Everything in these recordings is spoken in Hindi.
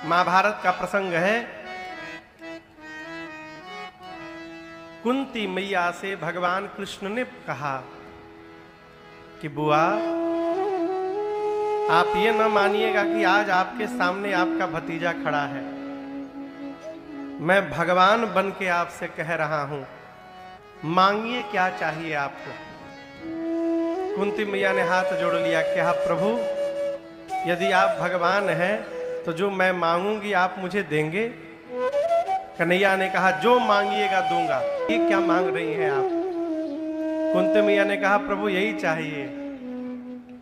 महाभारत का प्रसंग है। कुंती मैया से भगवान कृष्ण ने कहा कि बुआ, आप ये न मानिएगा कि आज आपके सामने आपका भतीजा खड़ा है। मैं भगवान बन के आपसे कह रहा हूं, मांगिए क्या चाहिए आपको। कुंती मैया ने हाथ जोड़ लिया, कहा प्रभु, यदि आप भगवान हैं तो जो मैं मांगूंगी आप मुझे देंगे? कन्हैया ने कहा, जो मांगिएगा दूंगा। ये क्या मांग रही हैं आप? कुंती मैया ने कहा, प्रभु यही चाहिए,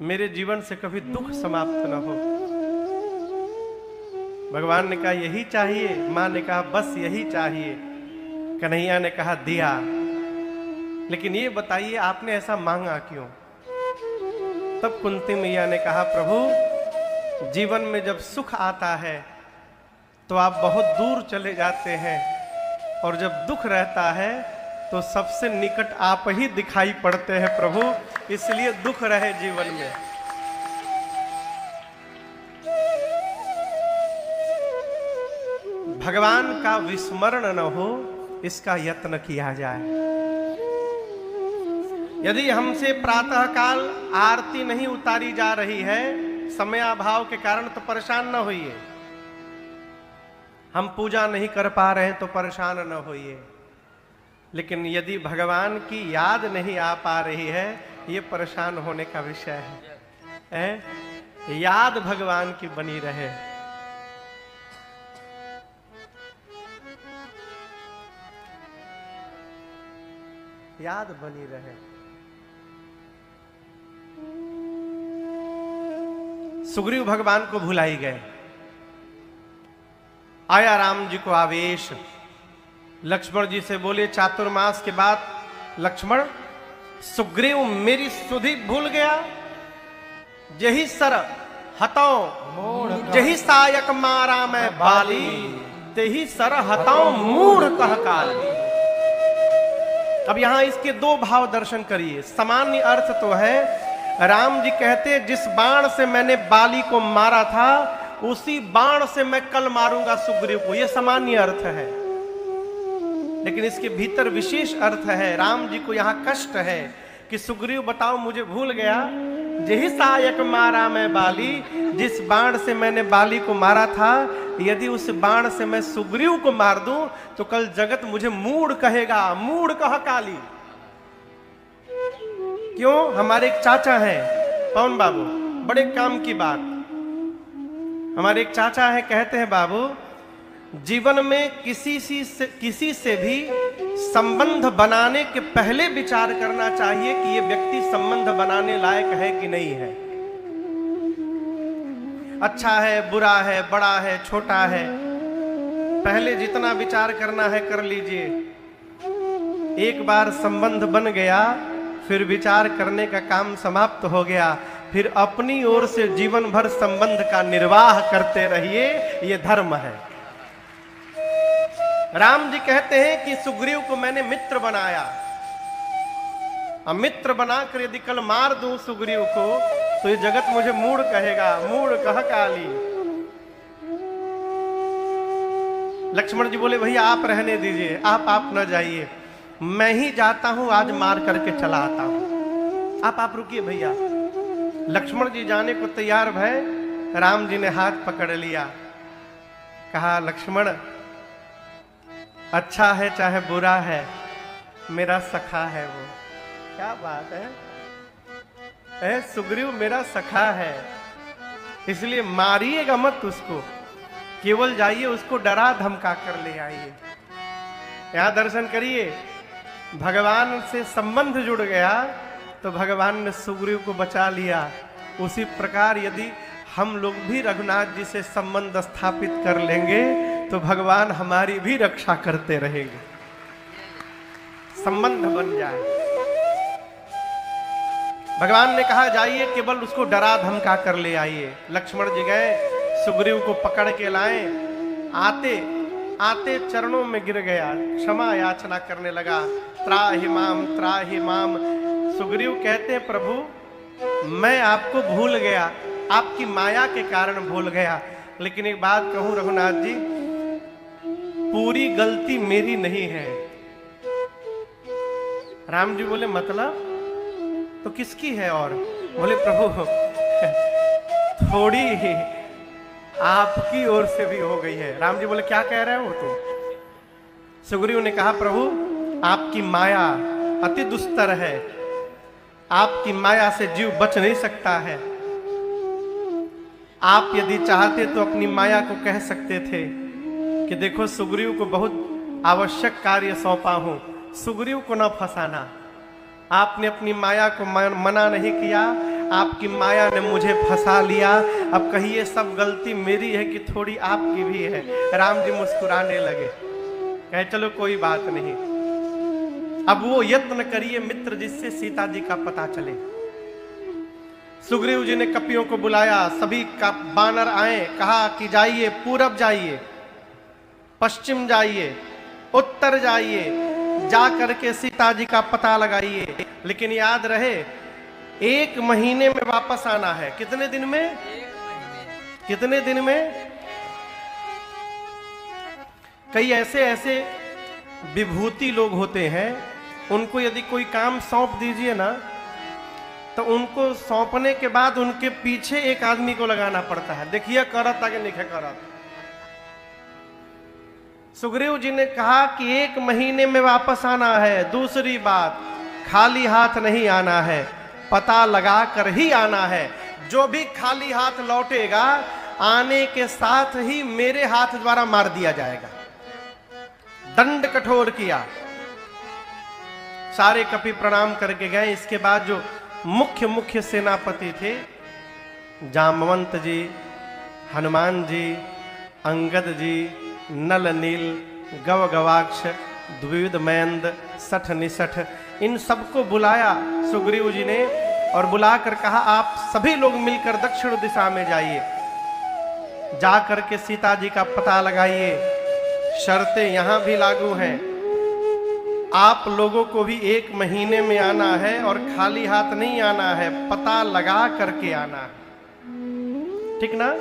मेरे जीवन से कभी दुख समाप्त न हो। भगवान ने कहा, यही चाहिए? मां ने कहा, बस यही चाहिए। कन्हैया ने कहा, दिया। लेकिन ये बताइए आपने ऐसा मांगा क्यों? तब कुंती मैया ने कहा, प्रभु, जीवन में जब सुख आता है तो आप बहुत दूर चले जाते हैं, और जब दुख रहता है तो सबसे निकट आप ही दिखाई पड़ते हैं प्रभु, इसलिए दुख रहे जीवन में। भगवान का विस्मरण न हो, इसका यत्न किया जाए। यदि हमसे प्रातः काल आरती नहीं उतारी जा रही है समयाभाव के कारण, तो परेशान न होइए। हम पूजा नहीं कर पा रहे हैं तो परेशान न होइए। लेकिन यदि भगवान की याद नहीं आ पा रही है, ये परेशान होने का विषय है। याद भगवान की बनी रहे। याद बनी रहे। सुग्रीव भगवान को भुलाई गए। आया राम जी को आवेश। लक्ष्मण जी से बोले चातुर्मास के बाद, लक्ष्मण, सुग्रीव मेरी सुधि भूल गया। जही सर हताओ जही सायक मारा मैं बाली, तेही सर हताओ मूढ़ कह काली। अब यहां इसके दो भाव दर्शन करिए। सामान्य अर्थ तो है, राम जी कहते जिस बाण से मैंने बाली को मारा था उसी बाण से मैं कल मारूंगा सुग्रीव को, यह सामान्य अर्थ है। लेकिन इसके भीतर विशेष अर्थ है। राम जी को यहां कष्ट है कि सुग्रीव बताओ मुझे भूल गया। जही सायक मारा मैं बाली, जिस बाण से मैंने बाली को मारा था, यदि उस बाण से मैं सुग्रीव को मार दूं तो कल जगत मुझे मूढ़ कहेगा। मूढ़ कह काली। क्यों? हमारे एक चाचा हैं पवन बाबू, बड़े काम की बात। हमारे एक चाचा है, कहते हैं बाबू, जीवन में किसी से भी संबंध बनाने के पहले विचार करना चाहिए कि ये व्यक्ति संबंध बनाने लायक है कि नहीं है। अच्छा है, बुरा है, बड़ा है, छोटा है, पहले जितना विचार करना है कर लीजिए। एक बार संबंध बन गया, फिर विचार करने का काम समाप्त हो गया। फिर अपनी ओर से जीवन भर संबंध का निर्वाह करते रहिए, ये धर्म है। राम जी कहते हैं कि सुग्रीव को मैंने मित्र बनाया। अब मित्र बनाकर यदि कल मार दूं सुग्रीव को तो ये जगत मुझे मूढ़ कहेगा। मूढ़ कह काली। लक्ष्मण जी बोले, भैया आप रहने दीजिए, आप न जाइए, मैं ही जाता हूं, आज मार करके चला आता हूं। आप रुकिए भैया। लक्ष्मण जी जाने को तैयार भय। राम जी ने हाथ पकड़ लिया, कहा, लक्ष्मण, अच्छा है चाहे बुरा है, मेरा सखा है वो। क्या बात है, सुग्रीव मेरा सखा है, इसलिए मारिएगा मत उसको, केवल जाइए उसको डरा धमका कर ले आइए। यहां दर्शन करिए, भगवान से संबंध जुड़ गया तो भगवान ने सुग्रीव को बचा लिया। उसी प्रकार यदि हम लोग भी रघुनाथ जी से संबंध स्थापित कर लेंगे तो भगवान हमारी भी रक्षा करते रहेंगे। संबंध बन जाए। भगवान ने कहा, जाइए केवल उसको डरा धमका कर ले आइए। लक्ष्मण जी गए, सुग्रीव को पकड़ के लाए। आते आते चरणों में गिर गया, क्षमा याचना करने लगा। त्राहि माम, त्राहि माम। सुग्रीव कहते प्रभु, मैं आपको भूल गया, आपकी माया के कारण भूल गया, लेकिन एक बात कहूं रघुनाथ जी, पूरी गलती मेरी नहीं है। राम जी बोले मतलब तो किसकी है? और बोले प्रभु थोड़ी आपकी ओर से भी हो गई है। राम जी बोले क्या कह रहे हो तुम? सुग्रीव ने कहा प्रभु आपकी माया अति दुस्तर है, आपकी माया से जीव बच नहीं सकता है। आप यदि चाहते तो अपनी माया को कह सकते थे कि देखो सुग्रीव को बहुत आवश्यक कार्य सौंपा हूं, सुग्रीव को न फंसाना। आपने अपनी माया को मना नहीं किया, आपकी माया ने मुझे फंसा लिया। अब कहिए सब गलती मेरी है कि थोड़ी आपकी भी है? राम जी मुस्कुराने लगे, कहे चलो कोई बात नहीं, अब वो यत्न करिए मित्र जिससे सीता जी का पता चले। सुग्रीव जी ने कपियों को बुलाया, सभी का बानर आए, कहा कि जाइए पूरब जाइए, पश्चिम जाइए, उत्तर जाइए, जा करके सीता जी का पता लगाइए। लेकिन याद रहे 1 महीने में वापस आना है। कितने दिन में? कितने दिन में? कई ऐसे ऐसे विभूति लोग होते हैं, उनको यदि कोई काम सौंप दीजिए ना, तो उनको सौंपने के बाद उनके पीछे एक आदमी को लगाना पड़ता है, देखिए करत आगे लिखे करत। सुग्रीव जी ने कहा कि 1 महीने में वापस आना है। दूसरी बात, खाली हाथ नहीं आना है, पता लगा कर ही आना है। जो भी खाली हाथ लौटेगा, आने के साथ ही मेरे हाथ द्वारा मार दिया जाएगा। दंड कठोर किया। सारे कपि प्रणाम करके गए। इसके बाद जो मुख्य सेनापति थे, जामवंत जी, हनुमान जी, अंगद जी, नल नील, गव गवाक्ष, द्विविध मैंद, सठ निसठ, इन सबको बुलाया सुग्रीव जी ने और बुलाकर कहा आप सभी लोग मिलकर दक्षिण दिशा में जाइए, जाकर के सीता जी का पता लगाइए। शर्तें यहां भी लागू हैं, आप लोगों को भी 1 महीने में आना है और खाली हाथ नहीं आना है, पता लगा करके आना है, ठीक ना?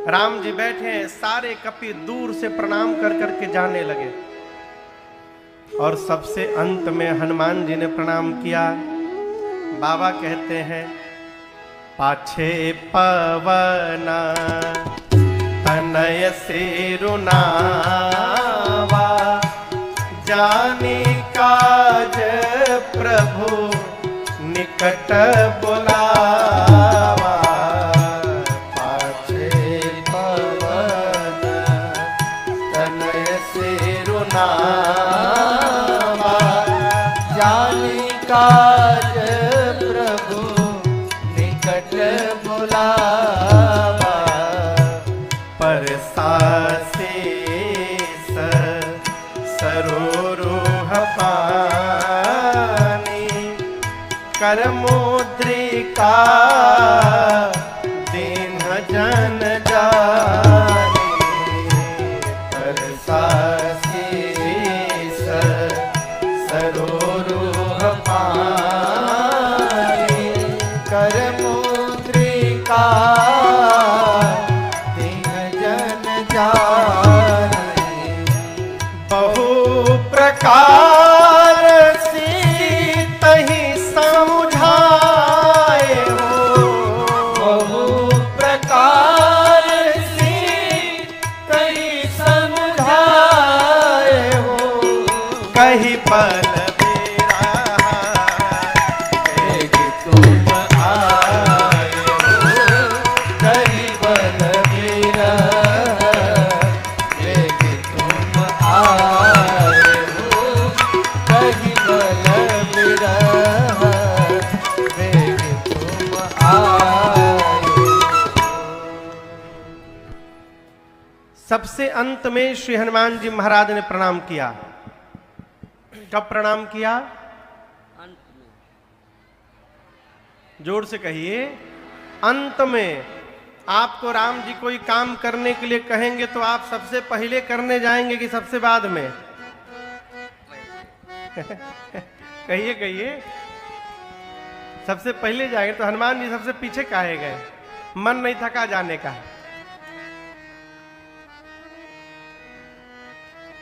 राम जी बैठे हैं, सारे कपि दूर से प्रणाम कर करके जाने लगे और सबसे अंत में हनुमान जी ने प्रणाम किया। बाबा कहते हैं पाछे पवन तनय सिरुनावा, जानी काज प्रभु निकट बुलावा। पाछे पवन तनय सिरुनावा, जानी काज प्रभु निकट बुलावा। परसासे सरोरुह पानी, कर मुद्रिका दीन जन जानी। परसासे सरोरुह पानी, कर मुद्रिका दीन जन जानी। बहु प्रकार सीतहि समझाए हो, बहु प्रकार सीतहि समझाए हो। कही पल सबसे अंत में श्री हनुमान जी महाराज ने प्रणाम किया। कब प्रणाम किया? अंत में। जोर से कहिए, अंत में। आपको राम जी कोई काम करने के लिए कहेंगे तो आप सबसे पहले करने जाएंगे कि सबसे बाद में? कहिए कहिए, सबसे पहले जाएंगे। तो हनुमान जी सबसे पीछे काहे गए? मन नहीं थका जाने का।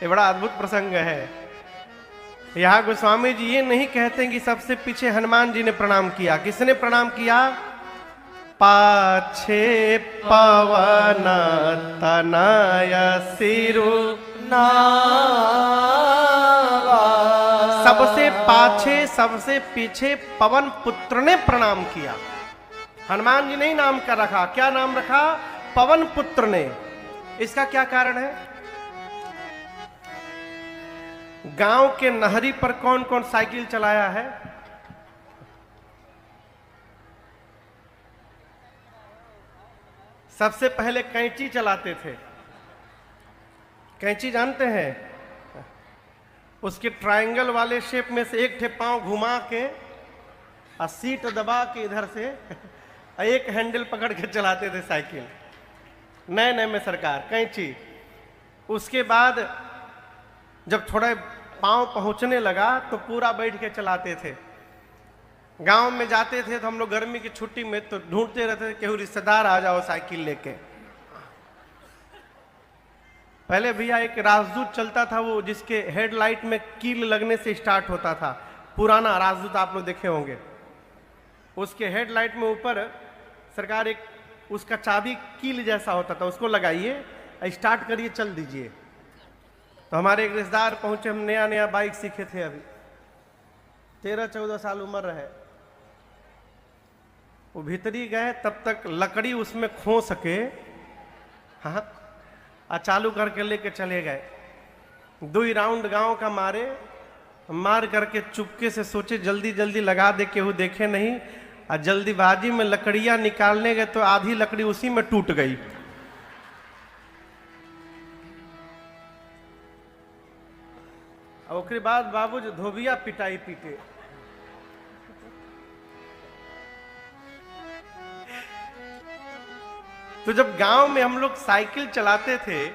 ये बड़ा अद्भुत प्रसंग है। यहां गोस्वामी जी ये नहीं कहते कि सबसे पीछे हनुमान जी ने प्रणाम किया। किसने प्रणाम किया? पाछे पवन तनय सिरु नावा। सबसे पाछे सबसे पीछे पवन पुत्र ने प्रणाम किया। हनुमान जी ने ही नाम कर रखा। क्या नाम रखा? पवन पुत्र ने। इसका क्या कारण है? गांव के नहरी पर कौन कौन साइकिल चलाया है? सबसे पहले कैंची चलाते थे। कैंची जानते हैं? उसके ट्रायंगल वाले शेप में से एक ठे पांव घुमा के और सीट दबा के इधर से एक हैंडल पकड़ के चलाते थे साइकिल। नए नए में सरकार कैंची। उसके बाद जब थोड़ा पांव पहुंचने लगा तो पूरा बैठ के चलाते थे। गांव में जाते थे तो हम लोग गर्मी की छुट्टी में तो ढूंढते रहते थे केहू रिश्तेदार आ जाओ साइकिल लेके। पहले भैया एक राजदूत चलता था, वो जिसके हेडलाइट में कील लगने से स्टार्ट होता था। पुराना राजदूत आप लोग देखे होंगे। उसके हेडलाइट में ऊपर सरकार एक उसका चाबी कील जैसा होता था, उसको लगाइए, स्टार्ट करिए, चल दीजिए। तो हमारे एक रिश्तेदार पहुंचे, हम नया नया बाइक सीखे थे, अभी 13-14 साल उम्र है। वो भीतरी गए, तब तक लकड़ी उसमें खो सके, हाँ, चालू करके लेके चले गए। 2 राउंड गांव का मारे, मार करके चुपके से सोचे जल्दी जल्दी लगा दे, केहू देखे नहीं। और जल्दीबाजी में लकड़ियां निकालने गए तो आधी लकड़ी उसी में टूट गई। और उसके बाद बाबू जो धोबिया पिटाई पीटे। तो जब गांव में हम लोग साइकिल चलाते थे,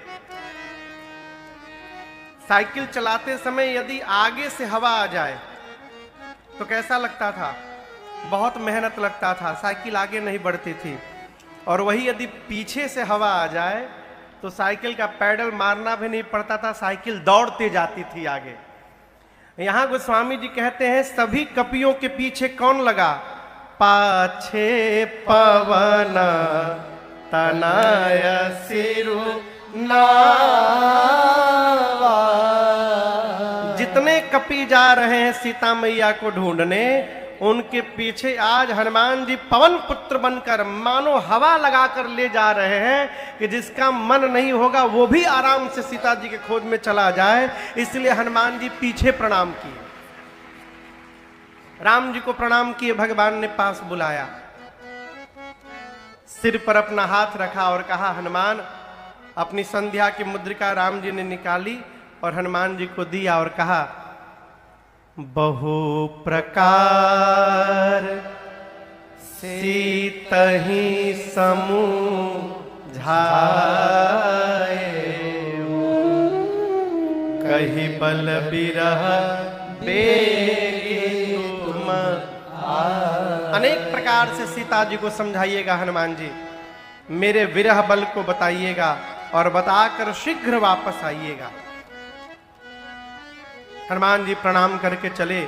साइकिल चलाते समय यदि आगे से हवा आ जाए तो कैसा लगता था? बहुत मेहनत लगता था, साइकिल आगे नहीं बढ़ती थी। और वही यदि पीछे से हवा आ जाए तो साइकिल का पैडल मारना भी नहीं पड़ता था, साइकिल दौड़ते जाती थी आगे। यहां गोस्वामी जी कहते हैं सभी कपियों के पीछे कौन लगा? पाछे पवन तनय सिरु नावा। जितने कपि जा रहे हैं सीता मैया को ढूंढने, उनके पीछे आज हनुमान जी पवन पुत्र बनकर मानो हवा लगाकर ले जा रहे हैं कि जिसका मन नहीं होगा वो भी आराम से सीता जी के खोज में चला जाए। इसलिए हनुमान जी पीछे प्रणाम किए, राम जी को प्रणाम किए। भगवान ने पास बुलाया, सिर पर अपना हाथ रखा और कहा हनुमान। अपनी संध्या की मुद्रिका राम जी ने निकाली और हनुमान जी को दिया और कहा बहु प्रकार सीतहि समूझाए, कहि बल बिरह बेगी तुम। अनेक प्रकार से सीता जी को समझाइएगा हनुमान जी, मेरे विरह बल को बताइएगा और बताकर शीघ्र वापस आइएगा। हनुमान जी प्रणाम करके चले।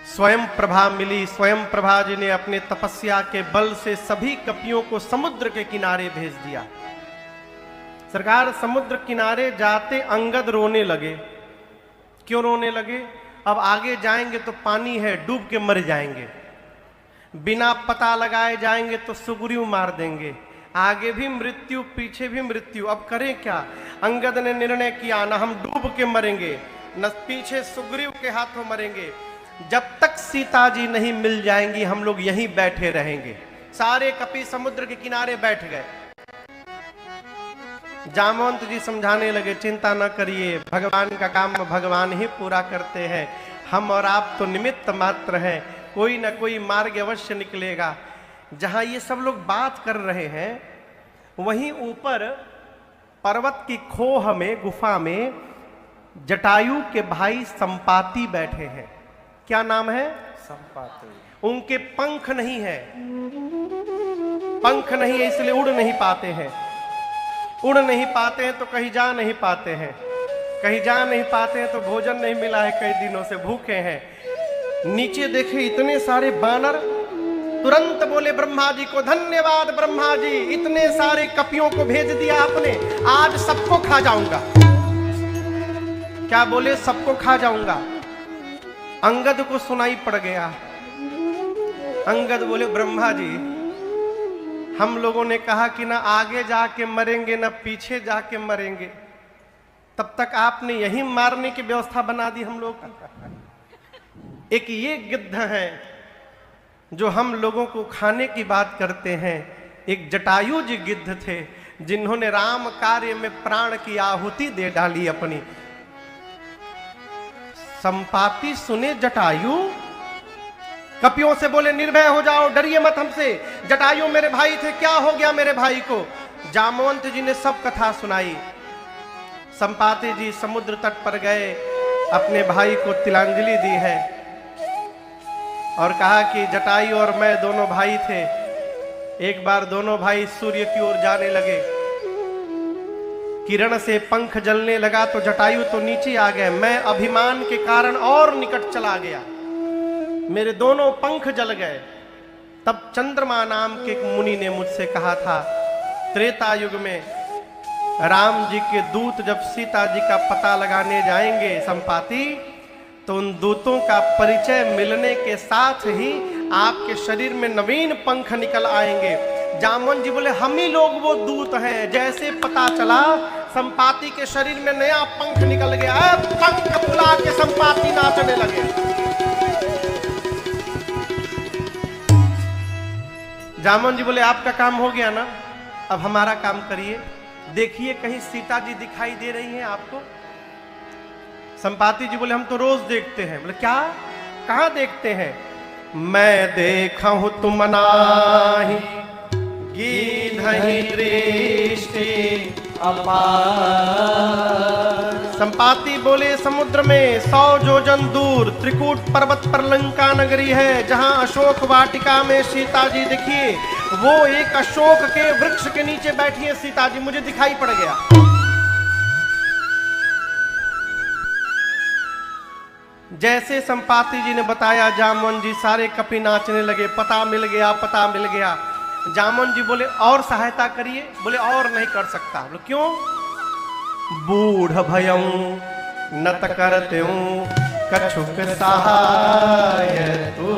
स्वयं प्रभा मिली। स्वयं प्रभा जी ने अपने तपस्या के बल से सभी कपियों को समुद्र के किनारे भेज दिया। सरकार समुद्र किनारे जाते अंगद रोने लगे। क्यों रोने लगे? अब आगे जाएंगे तो पानी है, डूब के मर जाएंगे। बिना पता लगाए जाएंगे तो सुग्रीव मार देंगे। आगे भी मृत्यु, पीछे भी मृत्यु। अब करें क्या? अंगद ने निर्णय किया, न हम डूब के मरेंगे, न पीछे सुग्रीव के हाथों मरेंगे। जब तक सीता जी नहीं मिल जाएंगी हम लोग यहीं बैठे रहेंगे। सारे कपि समुद्र के किनारे बैठ गए। जामवंत जी समझाने लगे, चिंता न करिए, भगवान का काम भगवान ही पूरा करते हैं, हम और आप तो निमित्त मात्र हैं, कोई न कोई मार्ग अवश्य निकलेगा। जहां ये सब लोग बात कर रहे हैं, वहीं ऊपर पर्वत की खोह में, गुफा में जटायु के भाई संपाति बैठे हैं। क्या नाम है? संपाति। उनके पंख नहीं है, पंख नहीं है इसलिए उड़ नहीं पाते हैं। उड़ नहीं पाते हैं तो कहीं जा नहीं पाते हैं, कहीं जा नहीं पाते हैं तो भोजन नहीं मिला है, कई दिनों से भूखे हैं। नीचे देखे इतने सारे बानर, तुरंत बोले ब्रह्मा जी को, धन्यवाद ब्रह्मा जी, इतने सारे कपियों को भेज दिया आपने, आज सबको खा जाऊंगा। क्या बोले? सबको खा जाऊंगा। अंगद को सुनाई पड़ गया। अंगद बोले ब्रह्मा जी, हम लोगों ने कहा कि ना आगे जाके मरेंगे ना पीछे जाके मरेंगे, तब तक आपने यही मारने की व्यवस्था बना दी हम लोग की। एक ये गिद्ध है जो हम लोगों को खाने की बात करते हैं। एक जटायु जी गिद्ध थे जिन्होंने राम कार्य में प्राण की आहुति दे डाली अपनी। संपाति सुने जटायु, कपियों से बोले निर्भय हो जाओ, डरिए मत हमसे। जटायु मेरे भाई थे, क्या हो गया मेरे भाई को? जामवंत जी ने सब कथा सुनाई। संपाति जी समुद्र तट पर गए, अपने भाई को तिलांजलि दी है और कहा कि जटायु और मैं दोनों भाई थे। एक बार दोनों भाई सूर्य की ओर जाने लगे, किरण से पंख जलने लगा तो जटायु तो नीचे आ गए, मैं अभिमान के कारण और निकट चला गया, मेरे दोनों पंख जल गए। तब चंद्रमा नाम के एक मुनि ने मुझसे कहा था, त्रेता युग में राम जी के दूत जब सीता जी का पता लगाने जाएंगे संपाति, तो उन दूतों का परिचय मिलने के साथ ही आपके शरीर में नवीन पंख निकल आएंगे। जामवंत जी बोले हम ही लोग वो दूत हैं। जैसे पता चला संपाति के शरीर में नया पंख निकल गया, पंख फुला के संपाति नाचने लगे। जामवंत जी बोले आपका काम हो गया ना, अब हमारा काम करिए, देखिए कहीं सीता जी दिखाई दे रही हैं आपको। संपाति जी बोले हम तो रोज देखते हैं। बोले क्या, कहां देखते हैं? मैं देखा हूं तुम नाही गीधहि दृष्टि अपार। संपाति बोले समुद्र में 100 योजन दूर त्रिकूट पर्वत पर लंका नगरी है, जहां अशोक वाटिका में सीता जी दिखिए, वो एक अशोक के वृक्ष के नीचे बैठी है सीता जी, मुझे दिखाई पड़ गया। जैसे संपाति जी ने बताया, जामवंत जी सारे कपि नाचने लगे, पता मिल गया, पता मिल गया। जामवंत जी बोले और सहायता करिए। बोले और नहीं कर सकता। बोले क्यों? बूढ़ भयऊं नत करते कछुक सहाय तू।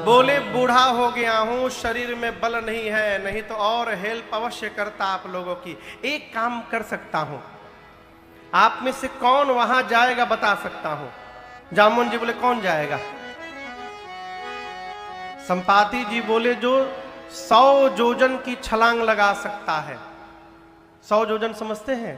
बोले बूढ़ा हो गया हूं, शरीर में बल नहीं है, नहीं तो और हेल्प अवश्य करता आप लोगों की। एक काम कर सकता हूं, आप में से कौन वहां जाएगा बता सकता हूं। जामवंत जी बोले कौन जाएगा? संपाति जी बोले जो 100 योजन की छलांग लगा सकता है। 100 योजन समझते हैं?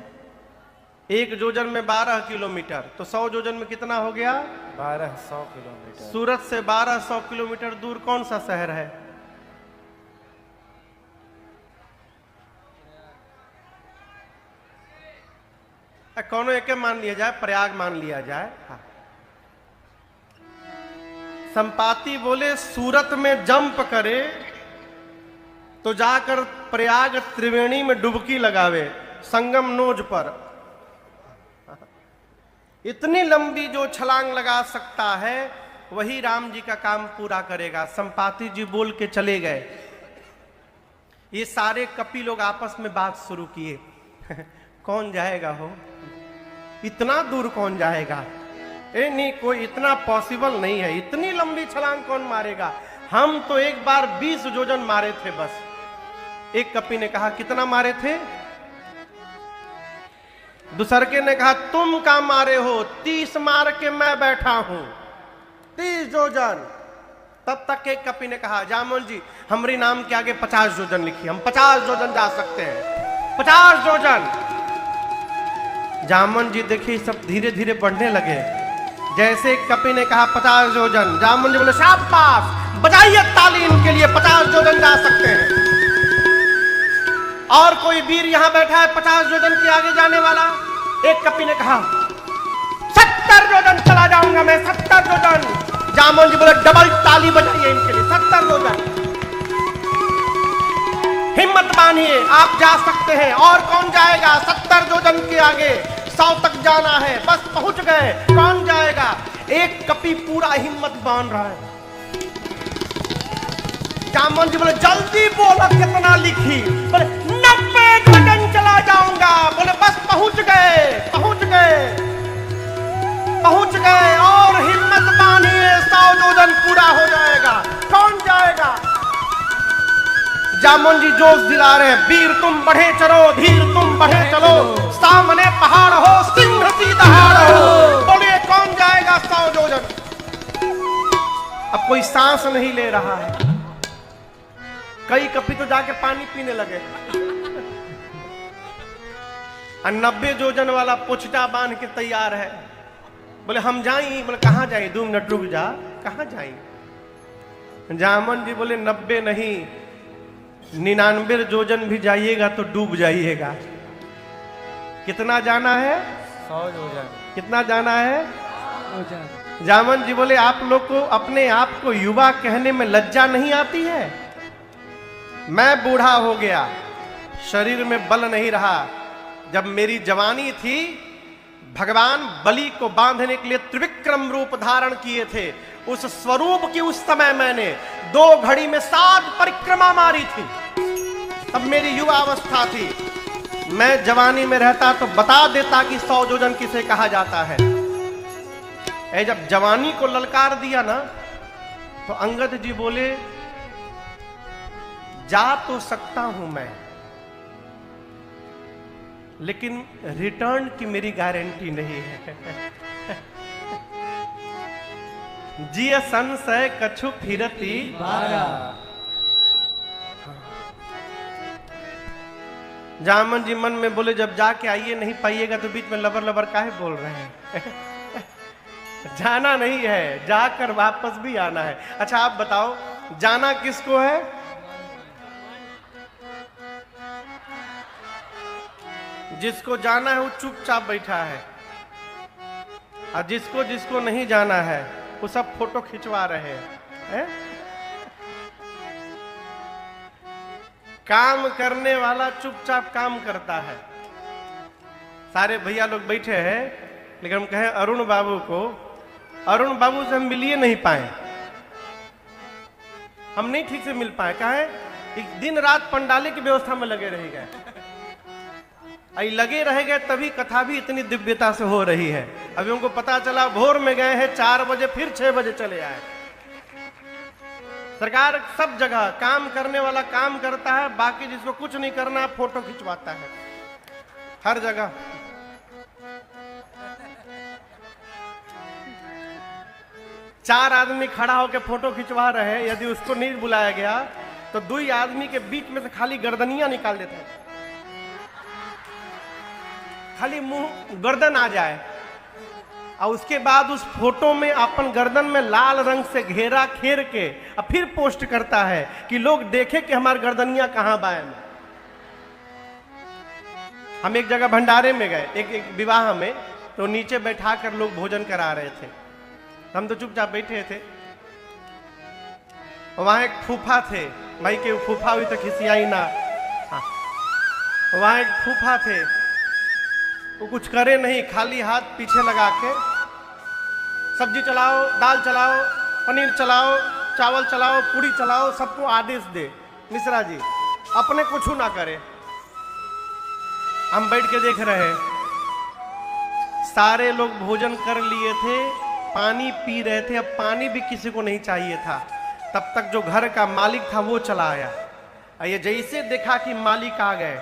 एक योजन में 12 किलोमीटर, तो 100 योजन में कितना हो गया? 1200 किलोमीटर। सूरत से 1200 किलोमीटर दूर कौन सा शहर है? कौन एक मान लिया जाए, प्रयाग मान लिया जाए। हाँ। संपाति बोले सूरत में जंप करे तो जाकर प्रयाग त्रिवेणी में डुबकी लगावे, संगम नोज पर। इतनी लंबी जो छलांग लगा सकता है वही राम जी का काम पूरा करेगा। संपाति जी बोल के चले गए। ये सारे कपि लोग आपस में बात शुरू किए, कौन जाएगा हो, इतना दूर कौन जाएगा? नहीं, कोई इतना पॉसिबल नहीं है, इतनी लंबी छलांग कौन मारेगा? हम तो एक बार 20 योजन मारे थे बस। एक कपि ने कहा कितना मारे थे? दूसरके ने कहा तुम का मारे हो? 30 मार के मैं बैठा हूं, 30 योजन। तब तक एक कपि ने कहा जामवंत जी हमारी नाम के आगे 50 योजन लिखिए, हम 50 योजन जा सकते हैं, 50 योजन। जामवंत जी देखिए सब धीरे धीरे बढ़ने लगे। जैसे कपि ने कहा 50 योजन, जामवंत जी बोले शाबाश, बजाइए ताली इनके लिए, 50 योजन जा सकते हैं। और कोई वीर यहां बैठा है 50 योजन के आगे जाने वाला? एक कपि ने कहा 70 योजन चला जाऊंगा मैं, 70 योजन। जामवंत जी बोले डबल ताली बजाइए इनके लिए, 70 योजन। हिम्मत बांधिए, आप जा सकते हैं। और कौन जाएगा? 70 योजन के आगे 100 तक जाना है, बस पहुंच गए। कौन जाएगा? एक कपि पूरा हिम्मत बांध रहा है। जामवन जी बोले जल्दी बोलो कितना लिखी? बोले 90 योजन चला जाऊंगा। बोले बस पहुंच गए, पहुंच गए, पहुंच गए। और हिम्मत बांधिए, 100 योजन पूरा हो जाएगा। कौन जाएगा? जामवन जी जोश दिला रहे हैं, वीर तुम बढ़े चलो, धीर तुम बढ़े चलो, सामने पहाड़ हो, सिंह की दहाड़ हो। बोलिए कौन जाएगा 100 योजन? अब कोई सांस नहीं ले रहा है। कई कपि तो जाके पानी पीने लगे। 90 योजन वाला पोछटा बांध के तैयार है। बोले हम जाएं। बोले कहां जाएं? 2 मिनट रुक जा। कहां जाएं? जामवन जी बोले 90 नहीं, 99 योजन भी जाइएगा तो डूब जाइएगा। कितना जाना है? 100 योजन। कितना जाना है? जामवन जी बोले आप लोग को अपने आप को युवा कहने में लज्जा नहीं आती है? मैं बूढ़ा हो गया, शरीर में बल नहीं रहा। जब मेरी जवानी थी, भगवान बलि को बांधने के लिए त्रिविक्रम रूप धारण किए थे। उस स्वरूप की उस समय मैंने 2 घड़ी में 7 परिक्रमा मारी थी। तब मेरी युवा अवस्था थी। मैं जवानी में रहता तो बता देता कि 100 योजन किसे कहा जाता है। जब जवानी को ललकार दिया ना, तो अंगद जी बोले जा तो सकता हूं मैं, लेकिन रिटर्न की मेरी गारंटी नहीं है। जिय संशय कछु फिरती बारा। जामवन जी मन में बोले जब जाके आइए नहीं पाइएगा तो बीच में लबर लबर काहे बोल रहे हैं? जाना नहीं है, जाकर वापस भी आना है। अच्छा आप बताओ, जाना किसको है? जिसको जाना है वो चुपचाप बैठा है, और जिसको जिसको नहीं जाना है वो सब फोटो खिंचवा रहे हैं। काम करने वाला चुपचाप काम करता है। सारे भैया लोग बैठे हैं, लेकिन हम कहें अरुण बाबू को, अरुण बाबू से हम मिलिए नहीं पाए, हम नहीं ठीक से मिल पाए। कहे एक दिन रात पंडाले की व्यवस्था में लगे रह गए। लगे रह गए तभी कथा भी इतनी दिव्यता से हो रही है। अभी उनको पता चला भोर में गए हैं 4 बजे, फिर 6 बजे चले आए। सरकार सब जगह काम करने वाला काम करता है, बाकी जिसको कुछ नहीं करना फोटो खिंचवाता है हर जगह। चार आदमी खड़ा होकर फोटो खिंचवा रहे हैं, यदि उसको नहीं बुलाया गया तो 2 आदमी के बीच में से खाली गर्दनियां निकाल देते हैं, खाली मुंह गर्दन आ जाए, और उसके बाद उस फोटो में अपन गर्दन में लाल रंग से घेरा घेर के और फिर पोस्ट करता है कि लोग देखें कि हमारी गर्दनियां कहां बाएं में। हम एक जगह भंडारे में गए, एक विवाह में, तो नीचे बैठा कर लोग भोजन करा रहे थे। हम तो चुपचाप बैठे थे। वहां एक फूफा थे, भाई के फूफा हुई तो खिसियाई ना। वहां एक फूफा थे, वो कुछ करे नहीं, खाली हाथ पीछे लगा के सब्जी चलाओ, दाल चलाओ, पनीर चलाओ, चावल चलाओ, पूरी चलाओ, सबको आदेश दे। मिश्रा जी अपने कुछ ना करे। हम बैठ के देख रहे, सारे लोग भोजन कर लिए थे, पानी पी रहे थे। अब पानी भी किसी को नहीं चाहिए था। तब तक जो घर का मालिक था वो चला आया। ये जैसे देखा कि मालिक आ गए,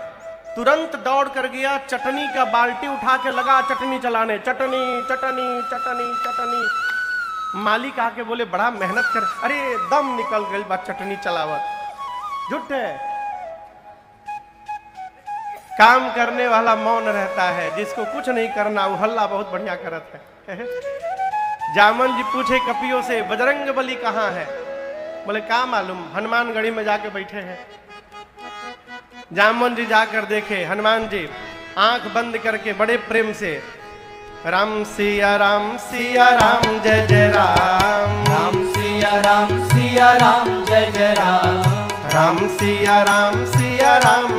तुरंत दौड़ कर गया, चटनी का बाल्टी उठा के लगा चटनी चलाने, चटनी चटनी चटनी चटनी। मालिक आके बोले बड़ा मेहनत कर, अरे दम निकल गई बात चटनी चलावत। झूठ है। काम करने वाला मौन रहता है, जिसको कुछ नहीं करना वो हल्ला बहुत बढ़िया करत है। जामवन जी पूछे कपियों से बजरंग बली कहाँ है? बोले क्या मालूम, हनुमानगढ़ी में जाके बैठे हैं। जामवन जी जाकर देखे, हनुमान जी आंख बंद करके बड़े प्रेम से राम सिया राम जय जय राम, राम सिया राम जय जय राम, राम सिया राम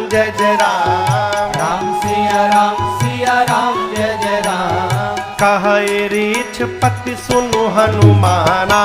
जय जय राम। राम सिया राम जय जय राम। कहे रीछ पति सुनु हनुमाना,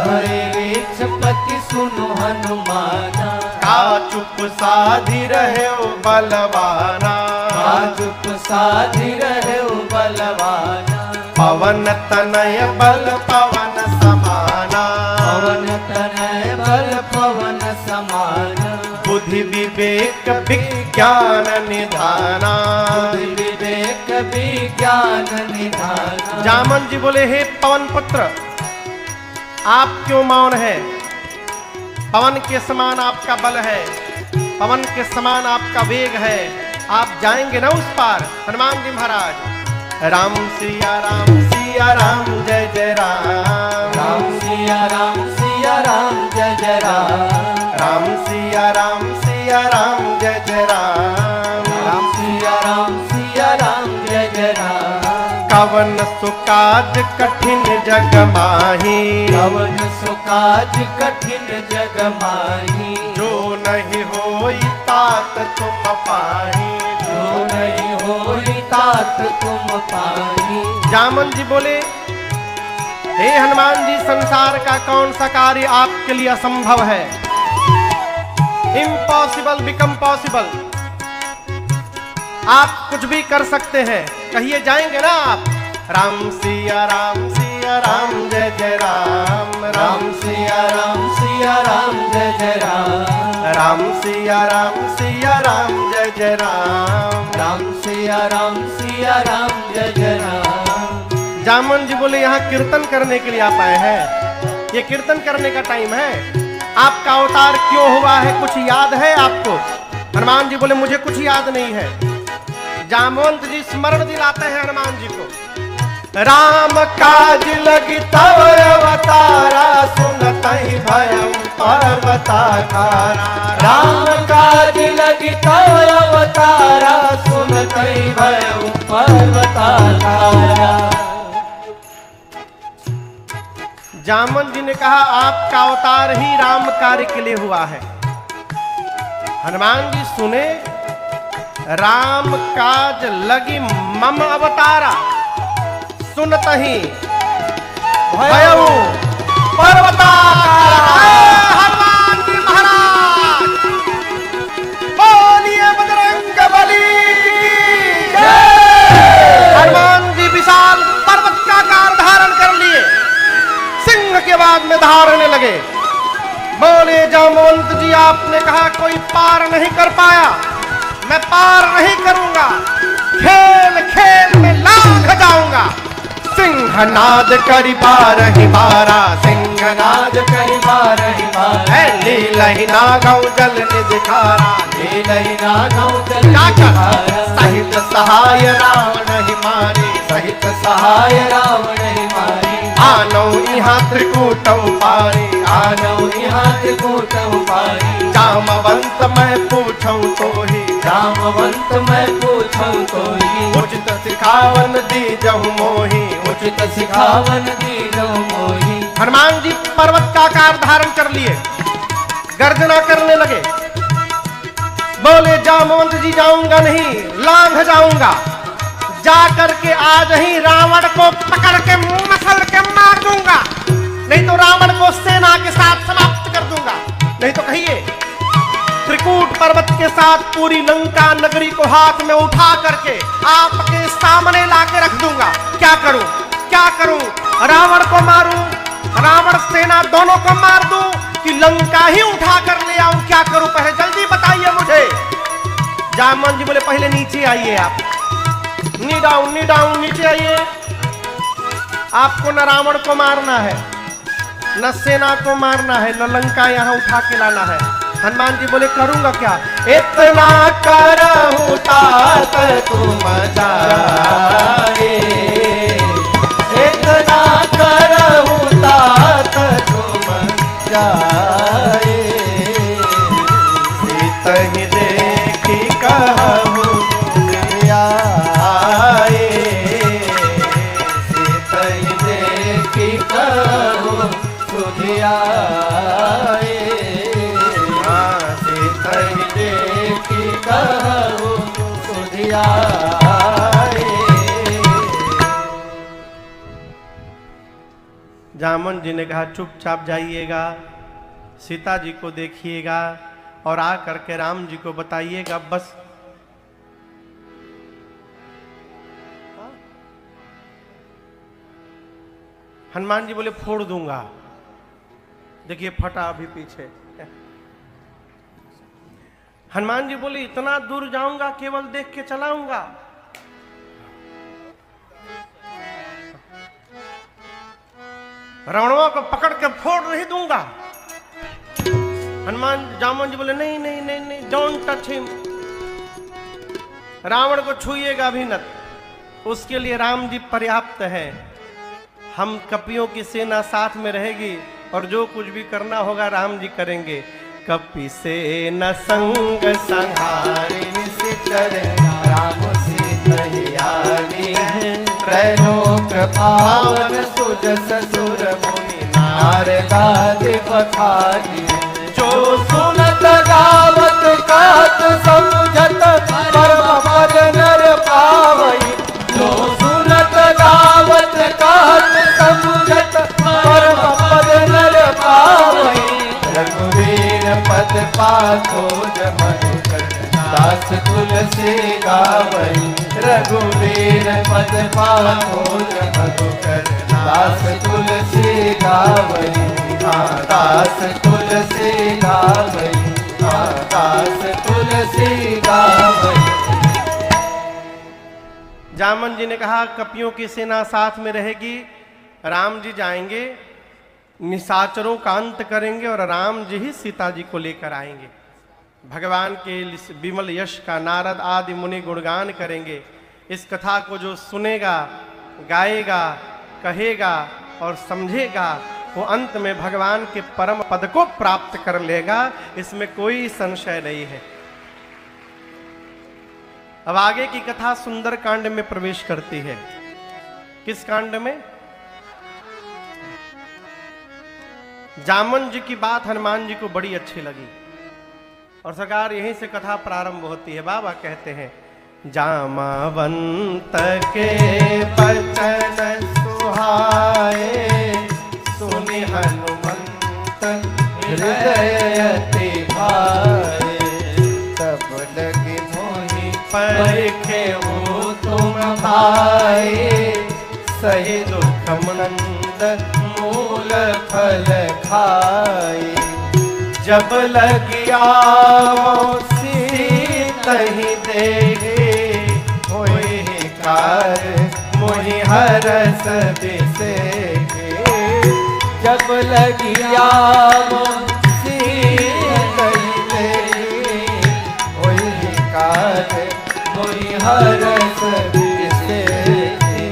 हरे रीछ पति सुनु हनुमाना। का चुप साधि रहे बलवाना, का चुप साधि रहे बलवाना। पवन तनय बल पवन समाना, पवन तनय बल पवन समाना। बुद्धि विवेक विज्ञान निधाना। बुद्धि विवेक विज्ञान निधाना। जामन जी बोले, हे पवन पुत्र, आप क्यों मौन है? पवन के समान आपका बल है, पवन के समान आपका वेग है, आप जाएंगे ना उस पार? हनुमान जी महाराज, राम सिया राम जय जय राम। राम सिया राम जय जय राम। राम सिया राम जय जय राम। राम सिया राम जय जय राम। कवन सुकाज कठिन जग माही, कवन सुकाज कठिन जग माही। जो नहीं होई तात तुम पाही, जो नहीं होई तात तुम पाही। जामन जी बोले, हे हनुमान जी, संसार का कौन सा कार्य आपके लिए असंभव है? इम्पॉसिबल बिकम पॉसिबल, आप कुछ भी कर सकते हैं। कहिए, जाएंगे ना आप? राम सिया राम जय जय राम। राम सिया राम जय जय राम। राम सिया राम जय जय राम। राम सिया राम जय जय राम। जामन जी बोले, यहाँ कीर्तन करने के लिए आप आए हैं, ये कीर्तन करने का टाइम है। आपका अवतार क्यों हुआ है, कुछ याद है आपको? हनुमान जी बोले, मुझे कुछ याद नहीं है। जामवंत जी स्मरण दिलाते हैं हनुमान जी को। राम काज लगी तव अवतारा, सुनतहि भयं पर्वताकारा। राम काज लगी तव अवतारा, सुनतहि भयं पर्वताकारा। जामन जी ने कहा, आपका अवतार ही राम कार्य के लिए हुआ है। हनुमान जी सुने, राम काज लगी मम अवतारा, सुनतहि भयं पर्वताकारा। हनुमान जी महाराज, बोलिए बजरंग बली की जय। हनुमान जी विशाल पर्वत का आकार धारण कर लिए, सिंह के बाद में धारने लगे। बोले, जामवंत जी, आपने कहा कोई पार नहीं कर पाया, मैं पार नहीं करूंगा, खेल खेल में लांघ जाऊंगा। सिंहनाद करि बारहि बारा, सिंहनाद करि बारहि बारा। लीलहि नागौ जल निधि खारा, लीलहि नागौ जल जाकर निधि खारा। सहित सहाय रावण ही मारी, सहित सहाय रावण ही मारी। आनौ इहाँ त्रिकूटौ पारी, आनौ इहाँ त्रिकूटौ पारी। जामवंत मैं पूछऊं तोहि, जामवंत मैं पूछऊं तोहि। उचित सिखावन दीजहु मोहि, उचित सिखावन दीजहु मोहि। हनुमान जी पर्वत का आकार धारण कर लिए, गर्जना करने लगे। बोले, जामवंत जी, जाऊंगा नहीं, लांघ जाऊंगा, जा करके आज ही रावण को पकड़ के मसल के मार दूंगा, नहीं तो रावण को सेना के साथ समाप्त कर दूंगा। नहीं तो कहिए, त्रिकूट पर्वत के साथ पूरी लंका नगरी को हाथ में उठा करके आपके सामने लाके रख दूंगा। क्या करूं, क्या करूं? रावण को मारूं, रावण सेना दोनों को मार दूं, कि लंका ही उठा कर ले आऊं? क्या करूं? पहले जल्दी बताइए मुझे। जामवंत जी बोले, पहले नीचे आइए आप, नी डाउन नीचे आइए। आपको न रावण को मारना है, न सेना को मारना है, न लंका यहाँ उठा के लाना है। हनुमान जी बोले, करूंगा क्या? इतना करहूं तात तुम जाए, इतना करहूं तात तुम जाए। सीतहि देखी कहूं आए, सीतहि देखी कहूं सुधियाए। आए। जामन जी ने कहा चुपचाप जाइएगा, सीता जी को देखिएगा और आ करके राम जी को बताइएगा। बस हनुमान जी बोले फोड़ दूंगा। देखिए फटा अभी पीछे। हनुमान जी बोले इतना दूर जाऊंगा, केवल देख के चलाऊंगा। रावणों को पकड़ के फोड़ नहीं दूंगा। जामन जी बोले नहीं नहीं नहीं नहीं, डोंट टच हिम। रावण को छूइएगा भी न, उसके लिए राम जी पर्याप्त है। हम कपियों की सेना साथ में रहेगी और जो कुछ भी करना होगा राम जी करेंगे। कपि सेना संग संहारी निश्चर राम सीतहियारी। त्रैलोक पावन सुजस सुर मुनि नारदादि पखारी। जो सुनत गावत कात समझत परम पद नर पावई। जो सुनत गावत कात समझत परम पद नर पावई। रघुवीर पद पाथो मधुकर दास तुलसी गावई। रघुवीर पद पाथो मधुकर दास तुलसी गावई। दास तुलसी गावई। दास तुलसी गावई। जामन जी ने कहा कपियों की सेना साथ में रहेगी, राम जी जाएंगे, निशाचरों का अंत करेंगे और राम जी ही सीता जी को लेकर आएंगे। भगवान के विमल यश का नारद आदि मुनि गुणगान करेंगे। इस कथा को जो सुनेगा, गाएगा, कहेगा और समझेगा, वो अंत में भगवान के परम पद को प्राप्त कर लेगा, इसमें कोई संशय नहीं है। अब आगे की कथा सुंदर कांड में प्रवेश करती है। किस कांड में? जामन जी की बात हनुमान जी को बड़ी अच्छी लगी और सरकार यहीं से कथा प्रारंभ होती है। बाबा कहते हैं जामावंत के बचन सुहाए। सुनि हनुमंत हृदय अति भाए। तब लगी मोहि परखे वो तुम भाए। सही दुख मंद मूल फल खाए। जब लगिया सीतहि देखे। होई कार मोहि हरस बिसेखे। जब लगिया सीतहि देखे। होई कार मोहि हरस बिसेखे।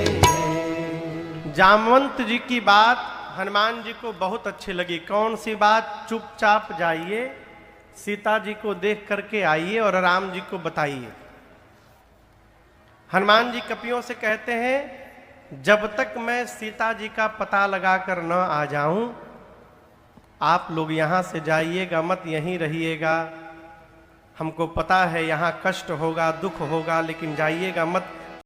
जामवंत जी की बात हनुमान जी को बहुत अच्छी लगी। कौन सी बात? चुपचाप जाइए, सीता जी को देख करके आइए और राम जी को बताइए। हनुमान जी कपियों से कहते हैं जब तक मैं सीता जी का पता लगाकर न आ जाऊं, आप लोग यहां से जाइएगा मत, यहीं रहिएगा। हमको पता है यहां कष्ट होगा, दुख होगा, लेकिन जाइएगा मत।